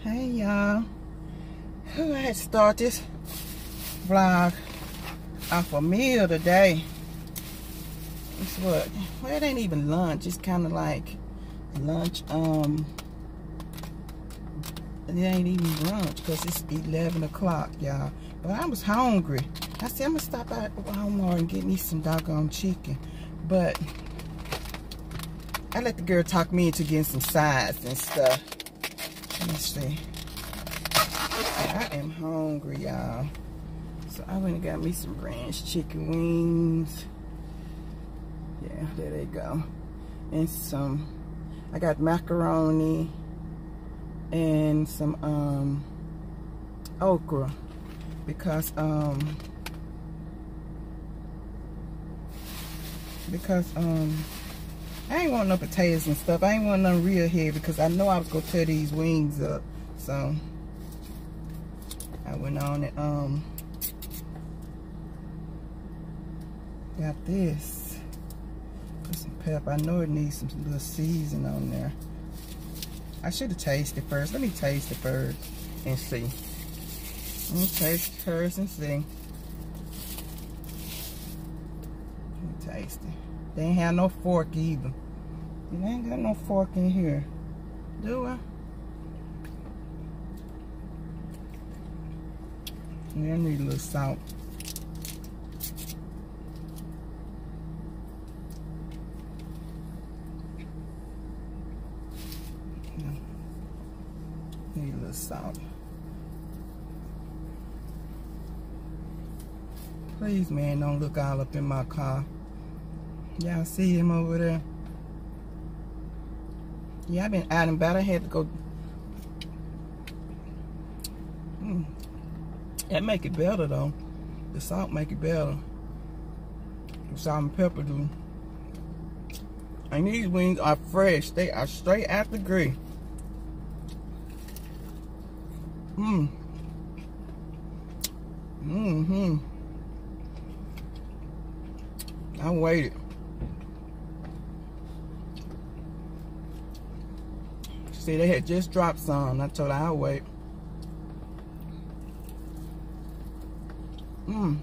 Hey y'all, I had to start this vlog off a meal today. It's what? Well, it ain't even lunch. It's kind of like lunch. It ain't even lunch because it's 11 o'clock, y'all. But I was hungry. I said I'm gonna stop at Walmart and get me some doggone chicken. But I let the girl talk me into getting some sides and stuff. Let me see. I am hungry, y'all. So I went and got me some ranch chicken wings. Yeah, there they go. And some, I got macaroni and some okra because I ain't want no potatoes and stuff. I ain't want nothing real heavy because I know I was gonna tear these wings up. So I went on and got this. Put some pepper. I know it needs some little seasoning on there. I should have tasted first. Let me taste it first and see. Let me taste it first and see. Let me taste it. They ain't have no fork either. They ain't got no fork in here. Do I? Yeah, I need a little salt. Need a little salt. Please, man, don't look all up in my car. Y'all see him over there? Yeah, I've been out and about. I had to go. That make it better though. The salt make it better. The salt and pepper do. And these wings are fresh. They are straight out the grill. I waited. See, they had just dropped some. I told her I'll wait. You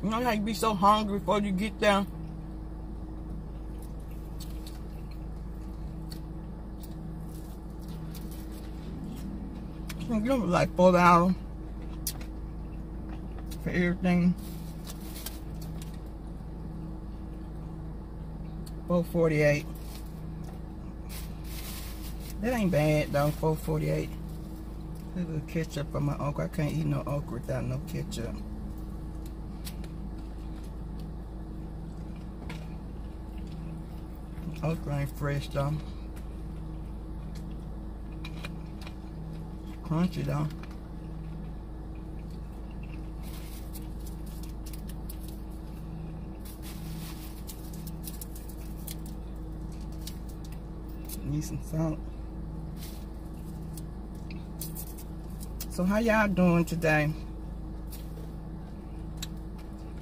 know how you be so hungry before you get there? You know, like $4 for everything. $4.48. That ain't bad though. $4.48. A little ketchup for my okra. I can't eat no okra without no ketchup. Okra ain't fresh though. Crunchy though. Need some salt. So how y'all doing today?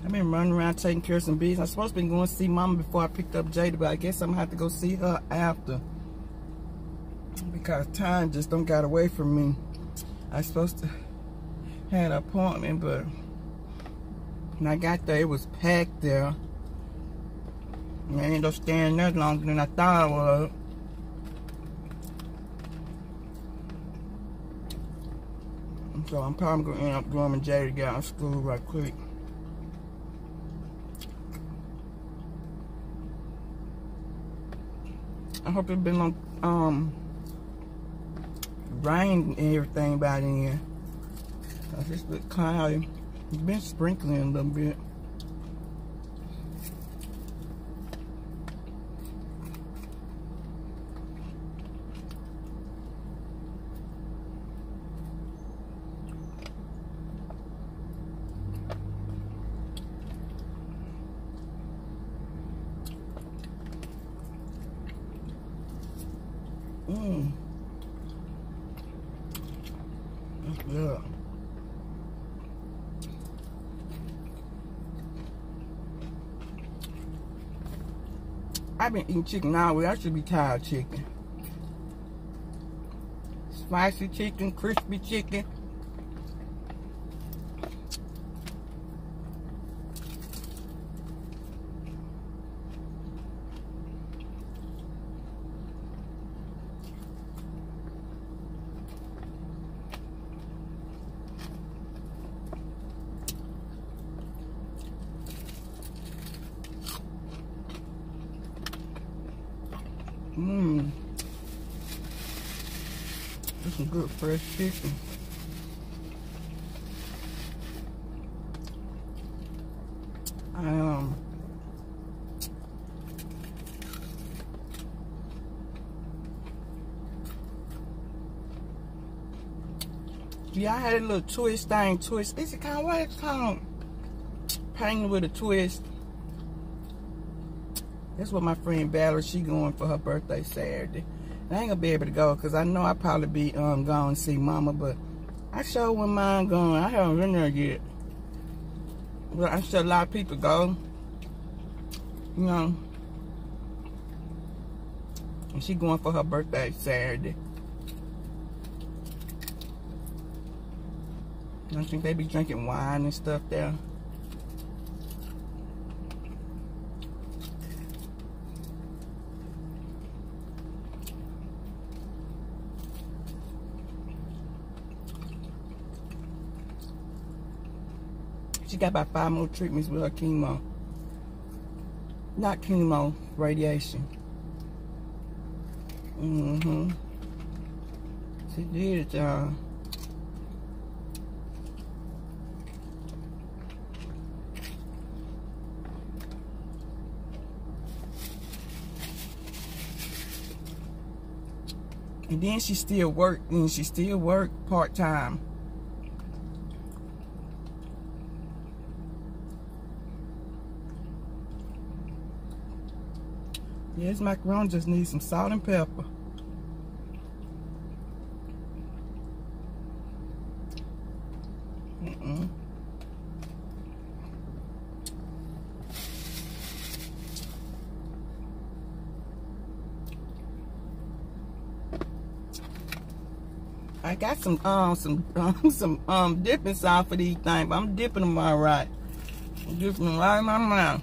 I've been running around taking care of some business. I'm supposed to be going to see Mama before I picked up Jada, but I guess I'm gonna have to go see her after because time just don't got away from me. I was supposed to have an appointment, but when I got there, it was packed there. And I ended up staying there longer than I thought I was. So I'm probably going to end up going with Jay to get out of school right quick. I hope it's been on rain and everything by then. Cause it's a bit cloudy. It's been sprinkling a little bit. That's good. I've been eating chicken all week. I should be tired of chicken. spicy chicken, crispy chicken. This is good fresh chicken. Yeah, I had a little twist. Is it kind of what it's called? Painting with a twist. That's what my friend Valerie, she going for her birthday Saturday. And I ain't gonna be able to go because I know I'll probably be going to see Mama, but I sure wouldn't mind going. I haven't been there yet. But I'm sure a lot of people go. You know. And she going for her birthday Saturday. I think they be drinking wine and stuff there. She got about 5 more treatments with her chemo. Not chemo, radiation. She did it, y'all. And then she still worked, and she still worked part-time. Yeah, this macaroni just needs some salt and pepper. I got some dipping sauce for these things, but I'm dipping them all right. I'm dipping them right in my mouth.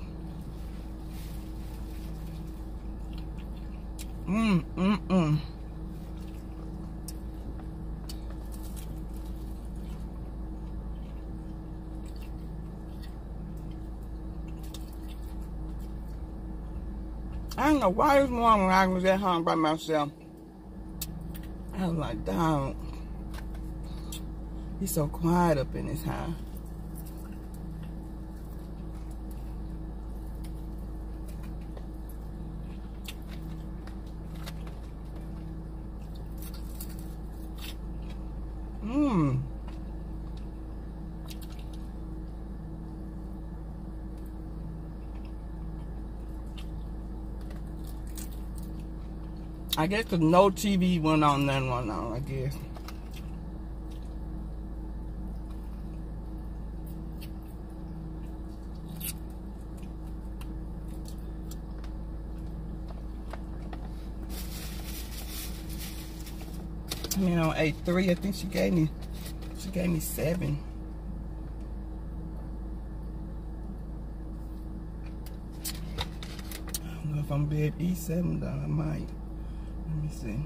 I don't know why this morning when I was at home by myself, I was like, dog, he's so quiet up in his house. I guess because no TV went on, none went on, I guess. I mean, on 8-3, I think she gave me 7. I don't know if I'm gonna be able to eat 7 though, I might. Let me see.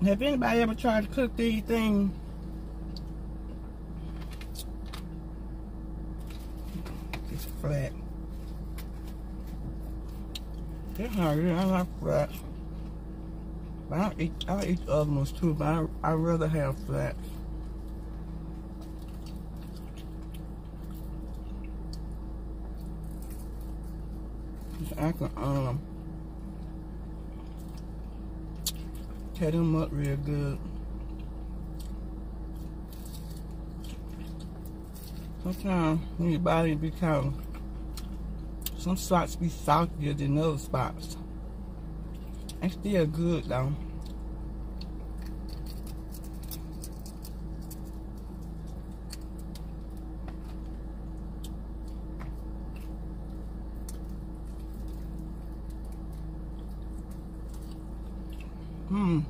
Have anybody ever tried to cook these things? It's flat. It's not good. I like flat. But I'll eat the other ones too, but I'd rather have flat. I can tear them up real good. Sometimes when your body be kind of, some spots be saltier than other spots. It's still good though. Yeah.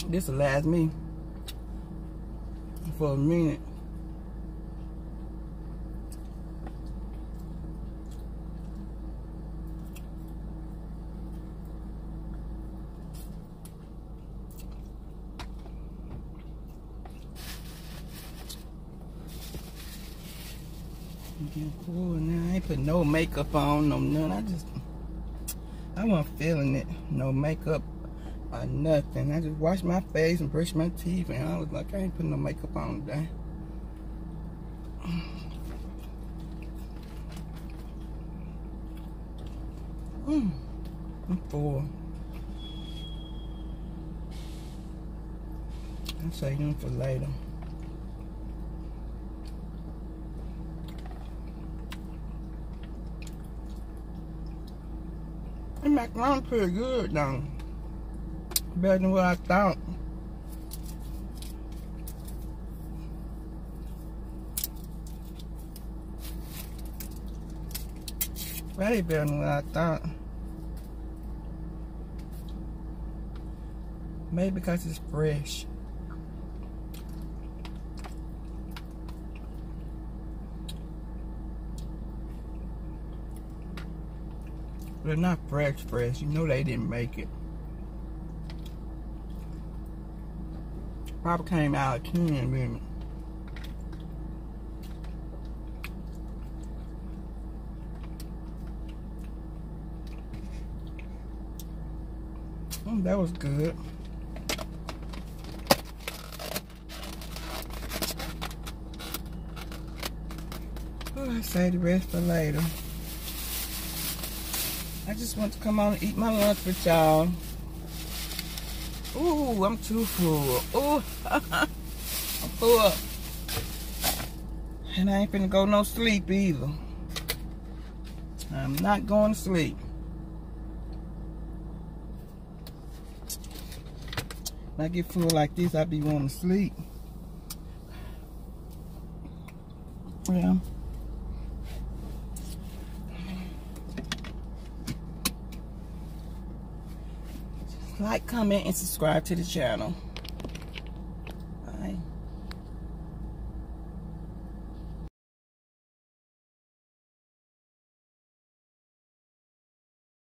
This will last me for a minute. Getting cool now. I ain't put no makeup on, no none. I wasn't feeling it. No makeup or nothing. I just washed my face and brushed my teeth, and I was like, I ain't putting no makeup on today. I'm full. I'll save them for later. The macaroni pretty good though. Better than what I thought. Way better than what I thought. Maybe because it's fresh. They're not fresh. You know they didn't make it. Probably came out of can, really. That was good. Oh, I say the rest for later. I just want to come on and eat my lunch with y'all. Ooh, I'm too full. Ooh, I'm full. And I ain't finna go no sleep either. I'm not going to sleep. When I get full like this, I be wanting to sleep. Yeah. Like, comment, and subscribe to the channel.